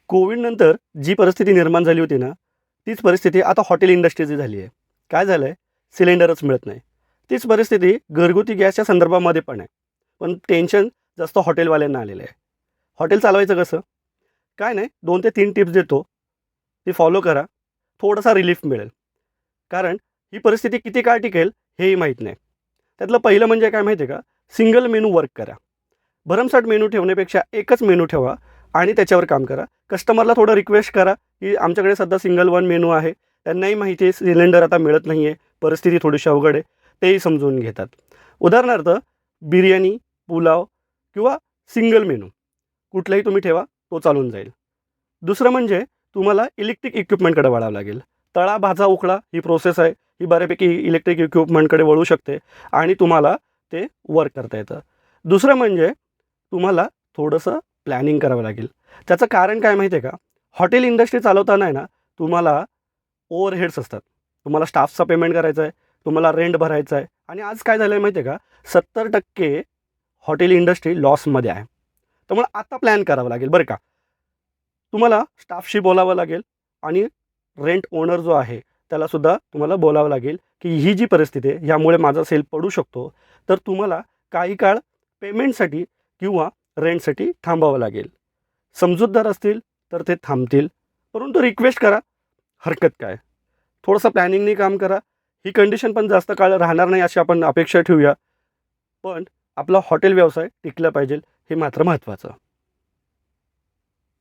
कोविडनंतर जी परिस्थिती निर्माण झाली होती ना, तीच परिस्थिती आता हॉटेल इंडस्ट्रीची झाली आहे. काय झालं आहे? सिलेंडरच मिळत नाही. तीच परिस्थिती घरगुती गॅसच्या संदर्भामध्ये पण आहे. पण टेन्शन जास्त हॉटेलवाल्यांना आलेलं आहे. हॉटेल चालवायचं कसं? काय नाही, 2 ते 3 टिप्स देतो. ती फॉलो करा. थोडासा रिलीफ मिळेल. कारण ही परिस्थिती किती काळ टिकेल हेही माहीत नाही. त्यातलं पहिलं म्हणजे काय माहिती आहे का? सिंगल मेनू वर्क करा. भरमसाठ मेनू ठेवण्यापेक्षा एकच मेनू ठेवा आणि त्याच्यावर काम करा. कस्टमरला थोडं रिक्वेस्ट करा, की आमच्याकडे सध्या सिंगल वन मेनू आहे. त्यांनाही माहिती आहे सिलेंडर आता मिळत नाही आहे, परिस्थिती थोडीशी अवघड आहे. तेही समजून घेतात. उदाहरणार्थ बिर्याणी, पुलाव किंवा सिंगल मेनू कुठलाही तुम्ही ठेवा, तो चालून जाईल. दुसरं म्हणजे तुम्हाला इलेक्ट्रिक इक्विपमेंटकडे वळावं लागेल. तळा, भाजा, उकळा ही प्रोसेस आहे. ही बऱ्यापैकी इलेक्ट्रिक इक्विपमेंटकडे वळू शकते आणि तुम्हाला ते वर्क करता येतं. दुसरं म्हणजे तुम्हाला थोडंसं प्लॅनिंग करावं लागेल. त्याचं कारण काय माहिती आहे का? हॉटेल इंडस्ट्री चालवताना आहे ना, तुम्हाला ओव्हरहेड्स असतात. तुम्हाला स्टाफचा पेमेंट करायचा आहे, तुम्हाला रेंट भरायचा आहे आणि आज काय झालं आहे माहिती आहे का? 70% हॉटेल इंडस्ट्री लॉसमध्ये आहे. त्यामुळे आता प्लॅन करावं लागेल बरं का. तुम्हाला स्टाफशी बोलावं लागेल आणि रेंट ओनर जो आहे त्यालासुद्धा तुम्हाला बोलावं लागेल, की ही जी परिस्थिती आहे ह्यामुळे माझा सेल पडू शकतो. तर तुम्हाला काही काळ पेमेंटसाठी किंवा रेंटसाठी थांबावं लागेल. समजूतदार असतील तर ते थांबतील. परंतु रिक्वेस्ट करा, हरकत काय? थोडंसं प्लॅनिंगनी काम करा. ही कंडिशन पण जास्त काळ राहणार नाही अशी आपण अपेक्षा ठेवूया. पण आपला हॉटेल व्यवसाय टिकला पाहिजे हे मात्र महत्त्वाचं.